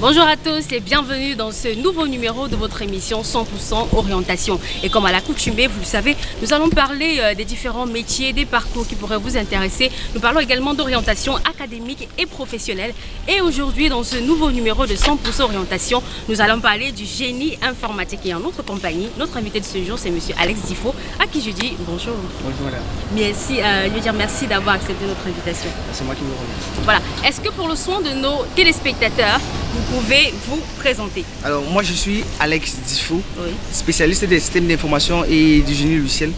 Bonjour à tous et bienvenue dans ce nouveau numéro de votre émission 100% orientation. Et comme à l'accoutumée, vous le savez, nous allons parler des différents métiers, des parcours qui pourraient vous intéresser. Nous parlons également d'orientation académique et professionnelle. Et aujourd'hui, dans ce nouveau numéro de 100% orientation, nous allons parler du génie informatique. Et en notre compagnie, notre invité de ce jour, c'est monsieur Alex Difo, à qui je dis bonjour. Bonjour madame. Merci, je veux dire merci d'avoir accepté notre invitation. C'est moi qui vous remercie. Voilà. Est-ce que pour le soin de nos téléspectateurs, vous pouvez vous présenter? Alors moi je suis Alex Difo, Oui. spécialiste des systèmes d'information et du génie logiciel.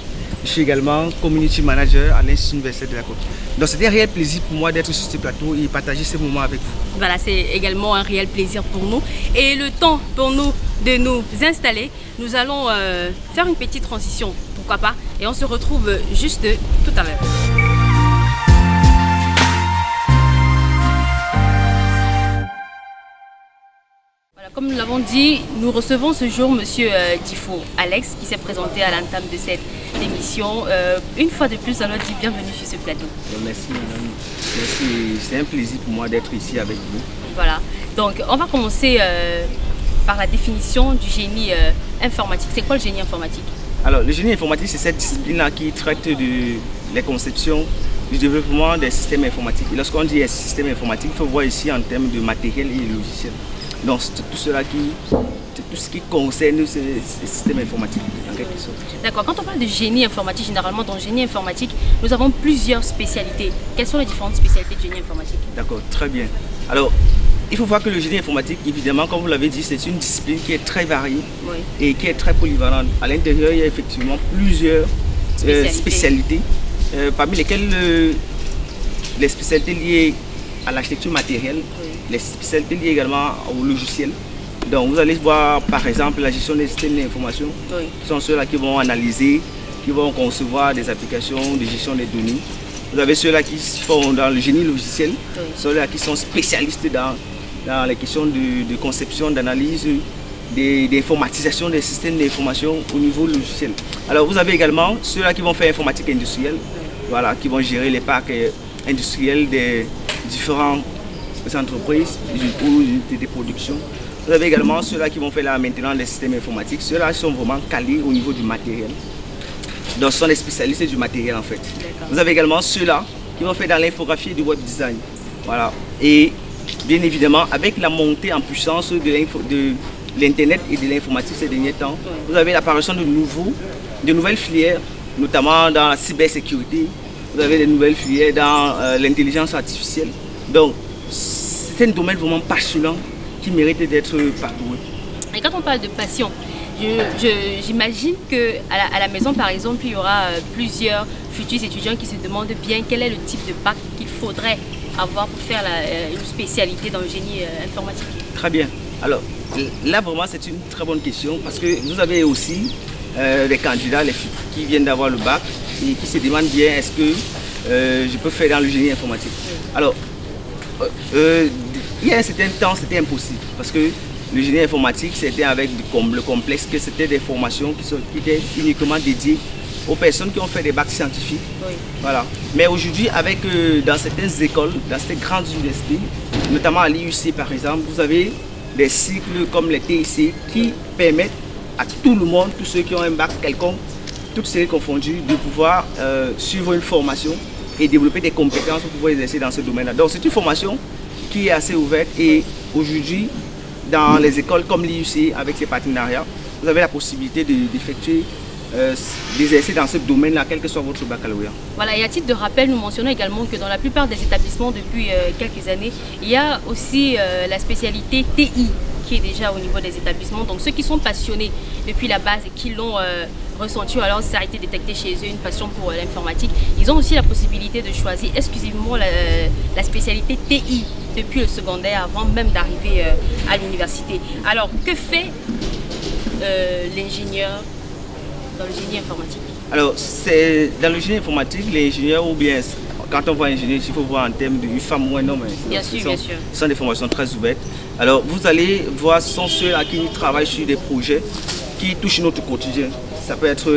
Je suis également community manager à l'Institut universitaire de la Côte. Donc c'était un réel plaisir pour moi d'être sur ce plateau et partager ces moments avec vous. Voilà, c'est également un réel plaisir pour nous. Et le temps pour nous de nous installer, nous allons faire une petite transition, pourquoi pas. Et on se retrouve juste tout à l'heure. Comme nous l'avons dit, nous recevons ce jour monsieur Difo Alex qui s'est présenté à l'entame de cette émission. Une fois de plus, alors dit bienvenue sur ce plateau. Merci madame. Merci. C'est un plaisir pour moi d'être ici avec vous. Voilà, donc on va commencer par la définition du génie informatique. C'est quoi le génie informatique? Alors le génie informatique, c'est cette discipline-là qui traite de la conception, du développement des systèmes informatiques. Et lorsqu'on dit système informatique, il faut voir ici en termes de matériel et de logiciel. Donc c'est tout ce qui concerne ces systèmes informatiques en quelque sorte. D'accord, quand on parle de génie informatique, généralement dans le génie informatique, nous avons plusieurs spécialités. Quelles sont les différentes spécialités du génie informatique? D'accord, très bien. Alors, il faut voir que le génie informatique, évidemment, comme vous l'avez dit, c'est une discipline qui est très variée, oui, et qui est très polyvalente. À l'intérieur, il y a effectivement plusieurs spécialités parmi lesquelles les spécialités liées à l'architecture matérielle, oui, les spécialités liées également au logiciel. Donc vous allez voir par exemple la gestion des systèmes d'information, oui, qui sont ceux-là qui vont analyser, qui vont concevoir des applications de gestion des données. Vous avez ceux-là qui font dans le génie logiciel, oui, ceux-là qui sont spécialistes dans les questions de conception, d'analyse, d'informatisation des systèmes d'information au niveau logiciel. Alors vous avez également ceux-là qui vont faire informatique industrielle, oui, voilà, qui vont gérer les parcs industriels des différentes entreprises ou unités de production. Vous avez également ceux-là qui vont faire la maintenance des systèmes informatiques. Ceux-là sont vraiment calés au niveau du matériel. Donc ce sont les spécialistes du matériel en fait. Vous avez également ceux-là qui vont faire dans l'infographie et du web design. Voilà. Et bien évidemment, avec la montée en puissance de l'internet et de l'informatique ces derniers temps, vous avez l'apparition de nouvelles filières, notamment dans la cybersécurité. Vous avez des nouvelles filières dans l'intelligence artificielle. Donc, c'est un domaine vraiment passionnant qui mérite d'être parcouru. Et quand on parle de passion, j'imagine qu'à la maison, par exemple, il y aura plusieurs futurs étudiants qui se demandent bien quel est le type de bac qu'il faudrait avoir pour faire une spécialité dans le génie informatique. Très bien. Alors, là, vraiment, c'est une très bonne question parce que vous avez aussi des candidats qui viennent d'avoir le bac et qui se demandent bien est-ce que je peux faire dans le génie informatique. Alors, il y a un certain temps, c'était impossible parce que le génie informatique, c'était avec le complexe que c'était des formations qui étaient uniquement dédiées aux personnes qui ont fait des bacs scientifiques. Oui. Voilà. Mais aujourd'hui, dans certaines écoles, dans ces grandes universités, notamment à l'IUC par exemple, vous avez des cycles comme les TIC qui permettent à tout le monde, tous ceux qui ont un bac quelconque, toutes séries confondues, de pouvoir suivre une formation et développer des compétences pour pouvoir exercer dans ce domaine-là. Donc c'est une formation qui est assez ouverte et aujourd'hui, dans les écoles comme l'IUC, avec ses partenariats, vous avez la possibilité d'effectuer, d'exercer dans ce domaine-là, quel que soit votre baccalauréat. Voilà, et à titre de rappel, nous mentionnons également que dans la plupart des établissements depuis quelques années, il y a aussi la spécialité TI qui est déjà au niveau des établissements. Donc ceux qui sont passionnés depuis la base et qui l'ont ressenti, alors ça a été détecté chez eux, une passion pour l'informatique, ils ont aussi la possibilité de choisir exclusivement la spécialité TI depuis le secondaire avant même d'arriver à l'université. Alors que fait l'ingénieur dans le génie informatique? Alors dans le génie informatique, l'ingénieur ou bien quand on voit ingénieur, il faut voir en termes de femme ou un homme. Bien sûr, bien sûr. Ce sont des formations très ouvertes. Alors vous allez voir, ce sont ceux qui travaillent sur des projets qui touchent notre quotidien. Ça peut être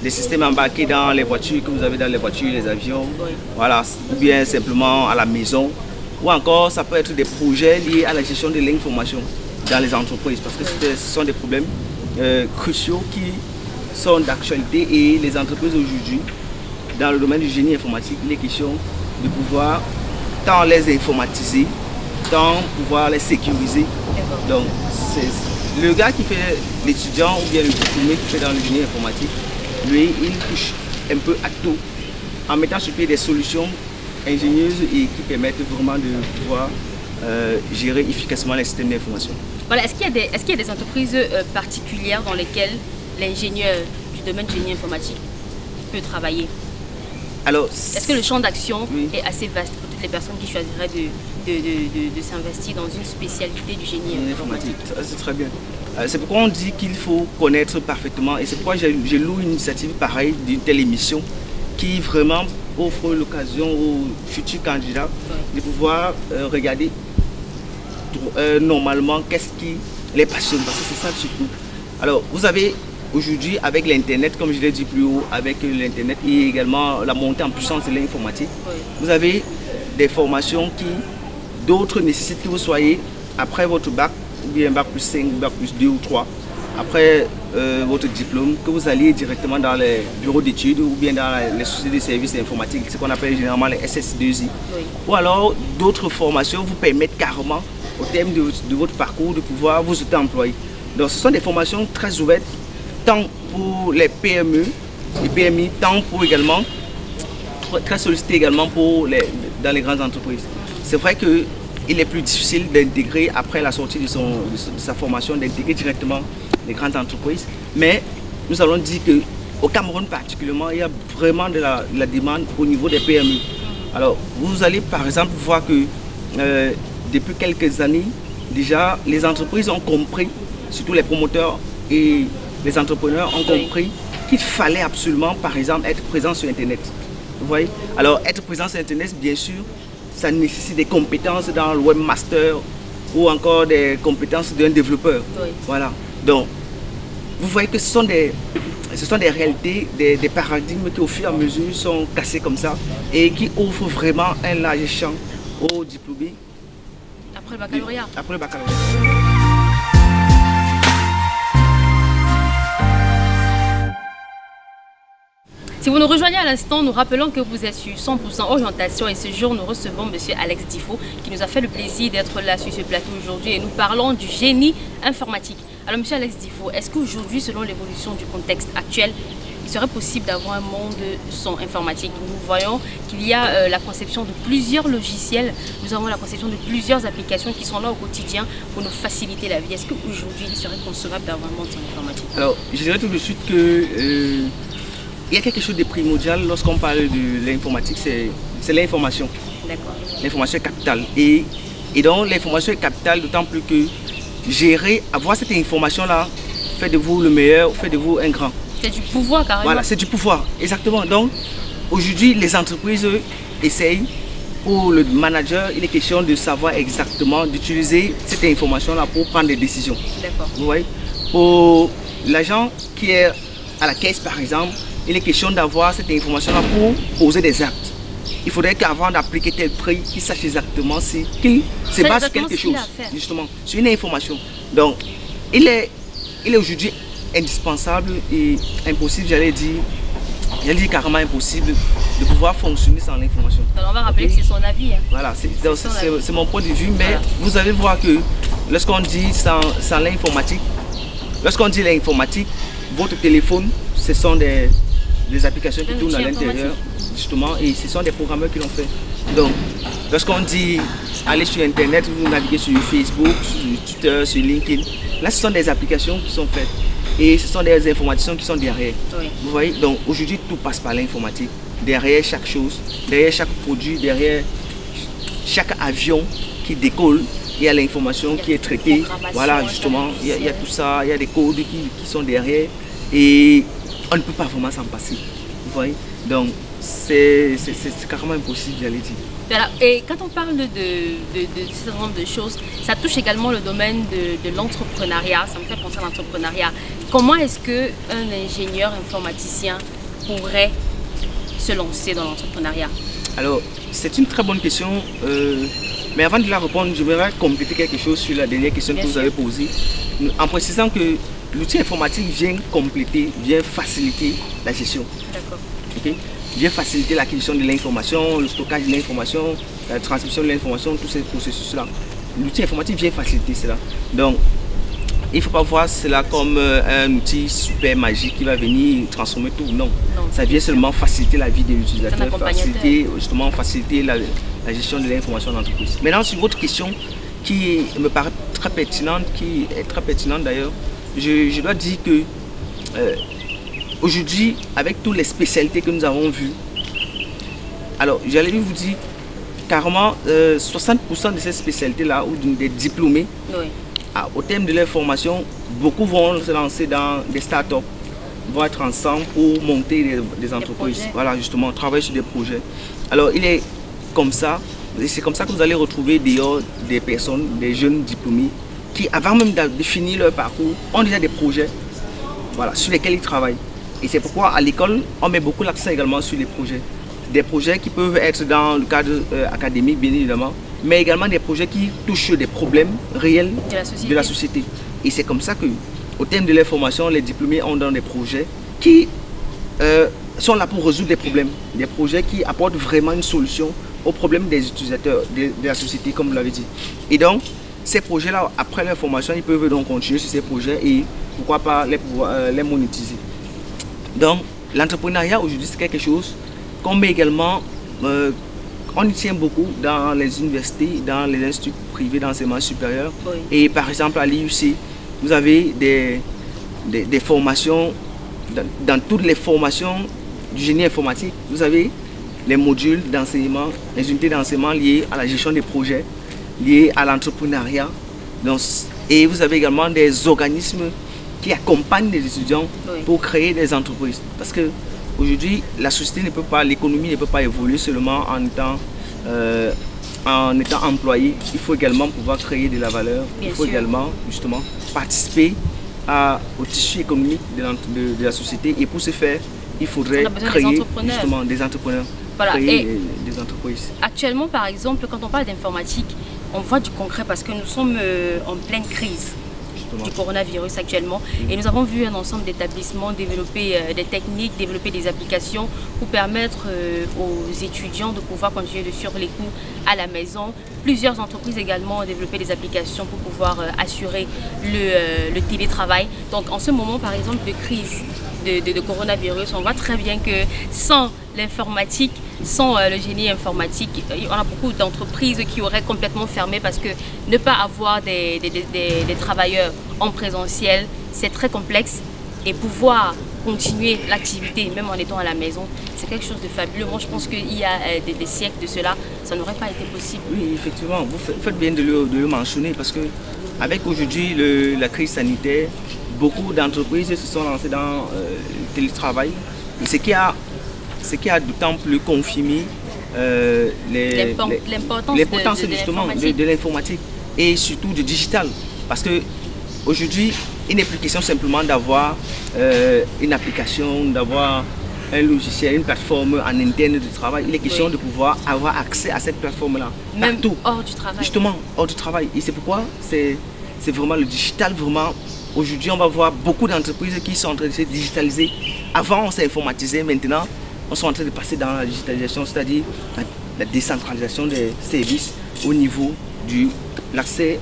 des systèmes embarqués dans les voitures que vous avez dans les voitures, les avions, oui, voilà, ou bien simplement à la maison. ou encore ça peut être des projets liés à la gestion de l'information dans les entreprises, parce que ce sont des problèmes cruciaux qui sont d'actualité, et les entreprises aujourd'hui, dans le domaine du génie informatique, il est question de pouvoir tant les informatiser, tant pouvoir les sécuriser. Donc, c'est le gars qui fait l'étudiant ou bien le diplômé qui fait dans le génie informatique, lui, il touche un peu à tout, en mettant sur pied des solutions ingénieuses et qui permettent vraiment de pouvoir gérer efficacement les systèmes d'information. Voilà, est-ce qu'il y a des entreprises particulières dans lesquelles l'ingénieur du domaine du génie informatique peut travailler? Alors, est-ce que le champ d'action est assez vaste pour toutes les personnes qui choisiraient de s'investir dans une spécialité du génie informatique? C'est très bien. C'est pourquoi on dit qu'il faut connaître parfaitement, et c'est pourquoi j'ai loué une initiative pareille d'une telle émission qui vraiment offre l'occasion aux futurs candidats de pouvoir regarder normalement qu'est-ce qui les passionne, parce que c'est ça surtout. Alors, vous avez aujourd'hui, avec l'Internet, comme je l'ai dit plus haut, avec l'Internet et également la montée en puissance de l'informatique, vous avez des formations qui, d'autres nécessitent que vous soyez, après votre bac, ou bien bac plus 5, bac plus 2 ou 3, après votre diplôme, que vous alliez directement dans les bureaux d'études ou bien dans les sociétés de services informatiques, ce qu'on appelle généralement les SS2I. Ou alors, d'autres formations vous permettent carrément, au terme de votre parcours, de pouvoir vous auto-employer. Donc, ce sont des formations très ouvertes, tant pour les PME et PMI, tant pour également, très sollicité également dans les grandes entreprises. C'est vrai qu'il est plus difficile d'intégrer, après la sortie de sa formation, d'intégrer directement les grandes entreprises. Mais nous allons dire qu'au Cameroun particulièrement, il y a vraiment de la demande au niveau des PME. Alors, vous allez par exemple voir que depuis quelques années, déjà, les entreprises ont compris, surtout les promoteurs et les entrepreneurs ont compris qu'il fallait absolument, par exemple, être présent sur Internet. Vous voyez? Alors, être présent sur Internet, bien sûr, ça nécessite des compétences dans le webmaster ou encore des compétences d'un développeur. Voilà. Donc, vous voyez que ce sont des réalités, des paradigmes qui au fur et à mesure sont cassés comme ça et qui ouvrent vraiment un large champ aux diplômés. Après le baccalauréat. Après le baccalauréat. Si vous nous rejoignez à l'instant, nous rappelons que vous êtes sur 100% orientation, et ce jour nous recevons M. Alex Difo qui nous a fait le plaisir d'être là sur ce plateau aujourd'hui, et nous parlons du génie informatique. Alors M. Alex Difo, est-ce qu'aujourd'hui, selon l'évolution du contexte actuel, il serait possible d'avoir un monde sans informatique? Nous voyons qu'il y a la conception de plusieurs logiciels, nous avons la conception de plusieurs applications qui sont là au quotidien pour nous faciliter la vie. Est-ce qu'aujourd'hui, il serait concevable d'avoir un monde sans informatique? Alors, je dirais tout de suite que il y a quelque chose de primordial lorsqu'on parle de l'informatique, c'est l'information. D'accord. L'information est capitale. Et donc, l'information est capitale, d'autant plus que gérer, avoir cette information-là, fait de vous le meilleur, fait de vous un grand. C'est du pouvoir carrément. Voilà, c'est du pouvoir, exactement. Donc, aujourd'hui, les entreprises essayent, pour le manager, il est question de savoir exactement, d'utiliser cette information-là pour prendre des décisions. D'accord. Vous voyez? Pour l'agent qui est à la caisse, par exemple, il est question d'avoir cette information-là pour poser des actes. Il faudrait qu'avant d'appliquer tel prix, il sache exactement qu'il se base sur quelque chose, justement, sur une information. Donc, il est aujourd'hui indispensable et impossible, j'allais dire carrément impossible de pouvoir fonctionner sans l'information. On va rappeler que c'est son avis. Hein. Voilà, c'est mon point de vue, mais voilà. Vous allez voir que lorsqu'on dit sans l'informatique, lorsqu'on dit l'informatique, votre téléphone, ce sont des applications qui tournent à l'intérieur, justement, et ce sont des programmeurs qui l'ont fait. Donc, lorsqu'on dit aller sur Internet, vous naviguez sur Facebook, sur Twitter, sur LinkedIn, là, ce sont des applications qui sont faites. Et ce sont des informations qui sont derrière. Oui. Vous voyez, donc aujourd'hui, tout passe par l'informatique. Derrière chaque chose, derrière chaque produit, derrière chaque avion qui décolle, il y a l'information qui est traitée. Voilà, justement, il y a tout ça, il y a des codes qui sont derrière. Et on ne peut pas vraiment s'en passer. Vous voyez, donc c'est carrément impossible, j'allais dire. Voilà. Et quand on parle de ce certain nombre de choses, ça touche également le domaine de l'entrepreneuriat. Ça me fait penser à l'entrepreneuriat. Comment est-ce qu'un ingénieur informaticien pourrait se lancer dans l'entrepreneuriat? Alors, c'est une très bonne question. Mais avant de la répondre, je voudrais compléter quelque chose sur la dernière question que vous avez posée, en précisant que l'outil informatique vient compléter, vient faciliter la gestion. D'accord. Okay? Vient faciliter l'acquisition de l'information, le stockage de l'information, la transmission de l'information, tous ces processus-là. L'outil informatique vient faciliter cela. Donc, il ne faut pas voir cela comme un outil super magique qui va venir transformer tout. Non, ça vient seulement faciliter la vie de l'utilisateur, faciliter la gestion de l'information d'entreprise. Maintenant, sur votre question qui me paraît très pertinente, qui est très pertinente d'ailleurs, je dois dire que aujourd'hui, avec toutes les spécialités que nous avons vues, alors j'allais vous dire carrément 60% de ces spécialités-là ou des diplômés, au terme de leur formation, beaucoup vont se lancer dans des startups, vont être ensemble pour monter des entreprises. Voilà, justement, travailler sur des projets. Alors, il est comme ça, et c'est comme ça que vous allez retrouver d'ailleurs des personnes, des jeunes diplômés, qui, avant même de finir leur parcours, ont déjà des projets, voilà, sur lesquels ils travaillent. Et c'est pourquoi à l'école, on met beaucoup l'accent également sur les projets. Des projets qui peuvent être dans le cadre académique, bien évidemment, mais également des projets qui touchent des problèmes réels de la société. Et c'est comme ça que, au terme de leur formation, les diplômés ont dans des projets qui sont là pour résoudre des projets qui apportent vraiment une solution aux problèmes des utilisateurs de la société, comme vous l'avez dit. Et donc, ces projets-là, après leur formation, ils peuvent donc continuer sur ces projets et pourquoi pas les monétiser. Donc, l'entrepreneuriat aujourd'hui, c'est quelque chose qu'on met également, on y tient beaucoup dans les universités, dans les instituts privés d'enseignement supérieur. Oui. Et par exemple, à l'IUC, vous avez des formations, dans toutes les formations du génie informatique, vous avez les modules d'enseignement, les unités d'enseignement liées à la gestion des projets, liées à l'entrepreneuriat. Et vous avez également des organismes qui accompagnent les étudiants pour créer des entreprises. Parce que aujourd'hui, la société ne peut pas, l'économie ne peut pas évoluer seulement en étant employé. Il faut également pouvoir créer de la valeur. Il faut également justement participer au tissu économique de la société. Et pour ce faire, il faudrait créer justement des entrepreneurs. Voilà. Créer des entreprises. Actuellement, par exemple, quand on parle d'informatique, on voit du concret parce que nous sommes en pleine crise du coronavirus actuellement. Et nous avons vu un ensemble d'établissements développer des techniques, développer des applications pour permettre aux étudiants de pouvoir continuer de suivre les cours à la maison. Plusieurs entreprises également ont développé des applications pour pouvoir assurer le télétravail. Donc en ce moment, par exemple, de crise de coronavirus, on voit très bien que sans l'informatique, sans le génie informatique, on a beaucoup d'entreprises qui auraient complètement fermé parce que ne pas avoir des travailleurs en présentiel, c'est très complexe et pouvoir continuer l'activité même en étant à la maison, c'est quelque chose de fabuleux. Moi, je pense qu'il y a des siècles de cela, ça n'aurait pas été possible. Oui, effectivement, vous faites bien de le mentionner parce que avec aujourd'hui la crise sanitaire, beaucoup d'entreprises se sont lancées dans le télétravail. Et ce qui a d'autant plus confirmé l'importance justement de l'informatique et surtout du digital. Parce que aujourd'hui, il n'est plus question simplement d'avoir une application, d'avoir un logiciel, une plateforme en interne de travail. Il est question de pouvoir avoir accès à cette plateforme-là. Même partout. Hors du travail. Justement, hors du travail. Et c'est pourquoi c'est vraiment le digital, vraiment. Aujourd'hui, on va voir beaucoup d'entreprises qui sont en train de se digitaliser. Avant, on s'est informatisé. Maintenant, on est en train de passer dans la digitalisation, c'est-à-dire la décentralisation des services au niveau de l'accès,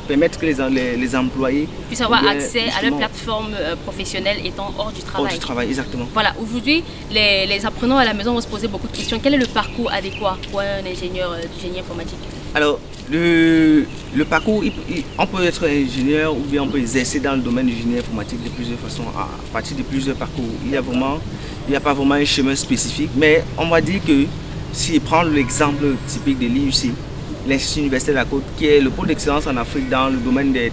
permettre que les employés puissent avoir accès à leur plateforme professionnelle étant hors du travail. Hors du travail, exactement. Voilà, aujourd'hui, les apprenants à la maison vont se poser beaucoup de questions. Quel est le parcours adéquat pour un ingénieur du génie informatique? Alors, le parcours, on peut être ingénieur ou bien on peut exercer dans le domaine du génie informatique de plusieurs façons, à partir de plusieurs parcours. Il n'y a pas vraiment un chemin spécifique, mais on va dire que si on prend l'exemple typique de l'IUC, l'Institut universitaire de la Côte, qui est le pôle d'excellence en Afrique dans le domaine des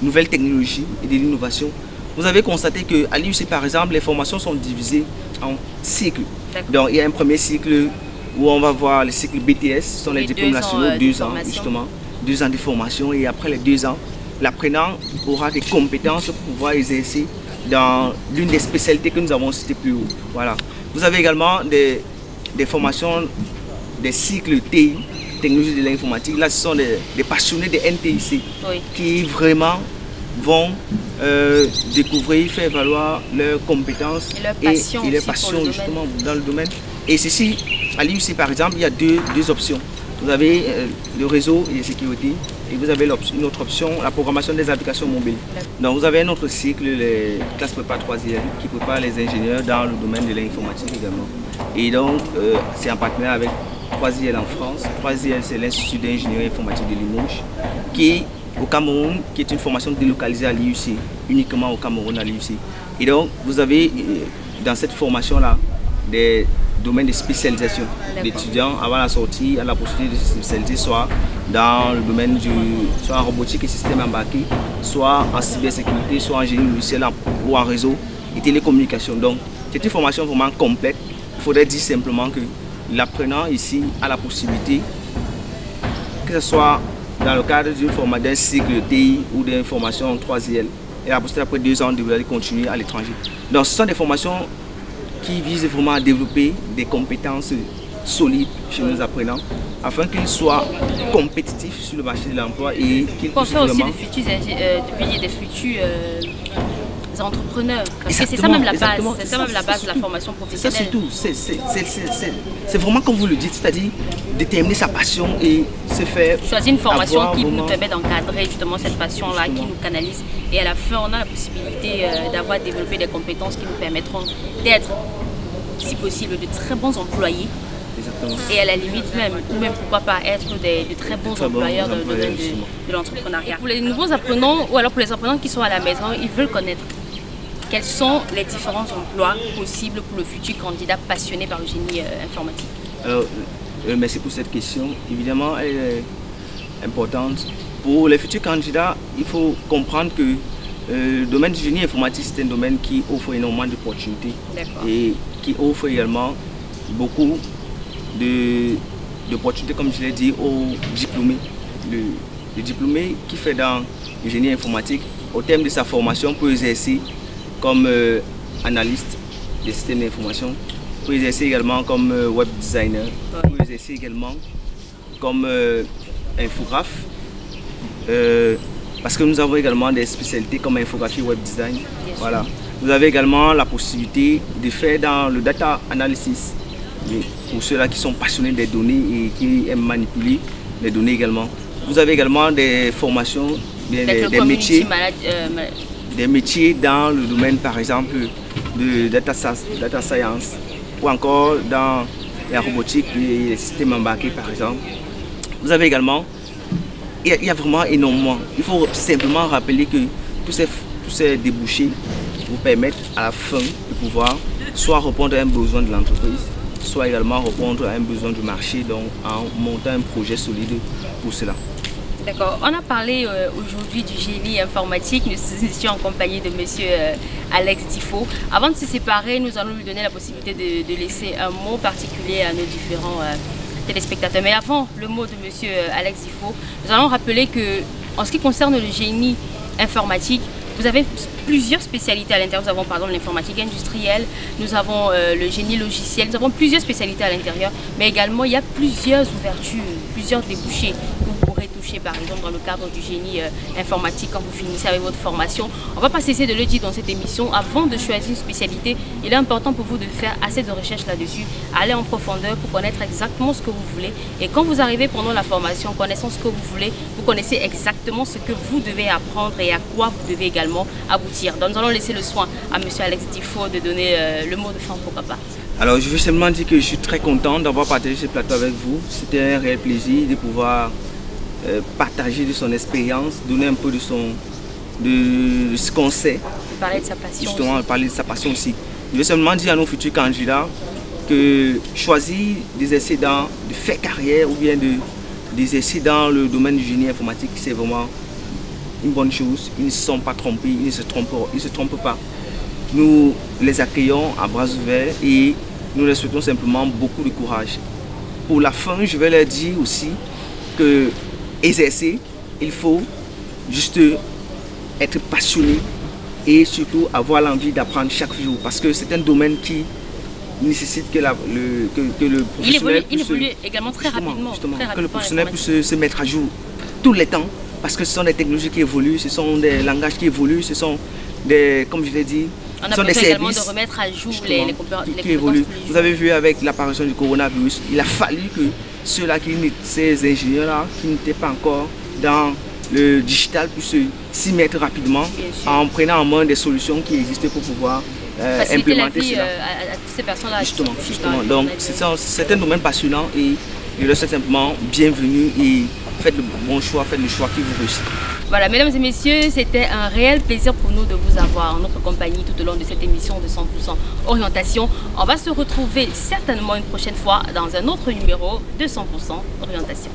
nouvelles technologies et de l'innovation, vous avez constaté qu'à l'IUC, par exemple, les formations sont divisées en cycles. Donc, il y a un premier cycle où on va voir le cycle BTS, ce sont les diplômes nationaux, 2 ans justement, 2 ans de formation, et après les 2 ans, l'apprenant aura des compétences pour pouvoir exercer dans l'une des spécialités que nous avons citées plus haut. Voilà. Vous avez également des formations, des cycles TI, technologies de l'informatique. Là, ce sont des passionnés de NTIC qui vraiment vont découvrir, faire valoir leurs compétences et leur passion justement dans le domaine. Et ceci, à l'IUC par exemple, il y a deux options. Vous avez le réseau et la sécurité, et vous avez une autre option, la programmation des applications mobiles. Donc vous avez un autre cycle, les classes prépa 3e, qui prépare les ingénieurs dans le domaine de l'informatique également. Et donc c'est en partenariat avec 3IL en France. 3IL, c'est l'Institut d'ingénierie informatique de Limoges, qui est au Cameroun, qui est une formation délocalisée à l'IUC, uniquement au Cameroun à l'IUC. Et donc vous avez dans cette formation-là des domaine de spécialisation d'étudiants avant la sortie, à la possibilité de se spécialiser soit dans le domaine soit en robotique et système embarqué, soit en cybersécurité, soit en génie logiciel ou en réseau et télécommunication. Donc c'est une formation vraiment complète. Il faudrait dire simplement que l'apprenant ici a la possibilité, que ce soit dans le cadre d'un cycle de TI ou d'une formation en 3IL, et la possibilité après 2 ans de continuer à l'étranger. Donc ce sont des formations qui vise vraiment à développer des compétences solides chez nos apprenants afin qu'ils soient compétitifs sur le marché de l'emploi et qu'ils puissent vraiment... aussi des futurs entrepreneurs. Parce que c'est ça même la base, c'est ça même la base de la formation professionnelle. C'est ça surtout, c'est vraiment comme vous le dites, c'est-à-dire déterminer sa passion et se faire... Choisir une formation qui nous permet d'encadrer justement cette passion-là, qui nous canalise. Et à la fin, on a la possibilité d'avoir développé des compétences qui nous permettront d'être, si possible, de très bons employés. Exactement. Et à la limite même, ou même pourquoi pas être de très bons employeurs dans le domaine de l'entrepreneuriat. Pour les nouveaux apprenants, ou alors pour les apprenants qui sont à la maison, ils veulent connaître quels sont les différents emplois possibles pour le futur candidat passionné par le génie informatique. Alors, merci pour cette question. Évidemment, elle est importante. Pour les futurs candidats, il faut comprendre que le domaine du génie informatique, c'est un domaine qui offre énormément d'opportunités et qui offre également beaucoup d'opportunités, comme je l'ai dit, aux diplômés. Le diplômé qui fait dans le génie informatique, au terme de sa formation, peut exercer comme analyste des systèmes d'information, peut exercer également comme web designer, peut exercer également comme infographe, parce que nous avons également des spécialités comme infographie web design. Voilà. Vous avez également la possibilité de faire dans le data analysis, pour ceux-là qui sont passionnés des données et qui aiment manipuler les données également. Vous avez également des formations, des métiers dans le domaine par exemple de data science ou encore dans la robotique et les systèmes embarqués par exemple. Vous avez également, il y a vraiment énormément. Il faut simplement rappeler que tous ces débouchés vous permettent à la fin de pouvoir soit répondre à un besoin de l'entreprise, soit également répondre à un besoin du marché, donc en montant un projet solide pour cela. D'accord. On a parlé aujourd'hui du génie informatique. Nous étions en compagnie de monsieur Alex Tifo. Avant de se séparer, nous allons lui donner la possibilité de laisser un mot particulier à nos différents téléspectateurs. Mais avant le mot de monsieur Alex Tifo, nous allons rappeler que en ce qui concerne le génie informatique, vous avez plusieurs spécialités à l'intérieur. Nous avons par exemple l'informatique industrielle, nous avons le génie logiciel, nous avons plusieurs spécialités à l'intérieur, mais également il y a plusieurs ouvertures, plusieurs débouchés que vous pourrez toucher par exemple dans le cadre du génie informatique quand vous finissez avec votre formation. On ne va pas cesser de le dire dans cette émission, avant de choisir une spécialité, il est important pour vous de faire assez de recherches là-dessus, aller en profondeur pour connaître exactement ce que vous voulez. Et quand vous arrivez pendant la formation, connaissant ce que vous voulez, vous connaissez exactement ce que vous devez apprendre et à quoi vous devez également aboutir. Donc nous allons laisser le soin à monsieur Alex Tifo de donner le mot de fin pour papa. Alors je veux seulement dire que je suis très content d'avoir partagé ce plateau avec vous. C'était un réel plaisir de pouvoir partager de son expérience, donner un peu de ce qu'on sait. Parler de sa passion. Justement, aussi. Parler de sa passion aussi. Je veux seulement dire à nos futurs candidats que choisir d'exercer de faire carrière ou bien d'exercer dans le domaine du génie informatique, c'est vraiment une bonne chose. Ils ne se sont pas trompés, ils ne se trompent pas. Nous les accueillons à bras ouverts et nous leur souhaitons simplement beaucoup de courage. Pour la fin, je vais leur dire aussi que exercer, il faut juste être passionné et surtout avoir l'envie d'apprendre chaque jour, parce que c'est un domaine qui nécessite que, le professionnel il évolue également très rapidement. Que le professionnel puisse se mettre à jour tout le temps. Parce que ce sont des technologies qui évoluent, ce sont des langages qui évoluent, ce sont des, comme je l'ai dit, on a besoin également de remettre à jour les qui évoluent. Vous avez vu avec l'apparition du coronavirus, il a fallu que ces ingénieurs-là qui n'étaient pas encore dans le digital puissent s'y mettre rapidement en prenant en main des solutions qui existaient pour pouvoir implémenter cela. À toutes ces personnes-là. Justement. Donc c'est un domaine passionnant et je leur souhaite simplement bienvenue et faites le bon choix, faites le choix qui vous réussit. Voilà, mesdames et messieurs, c'était un réel plaisir pour nous de vous avoir en notre compagnie tout au long de cette émission de 100% orientation. On va se retrouver certainement une prochaine fois dans un autre numéro de 100% orientation.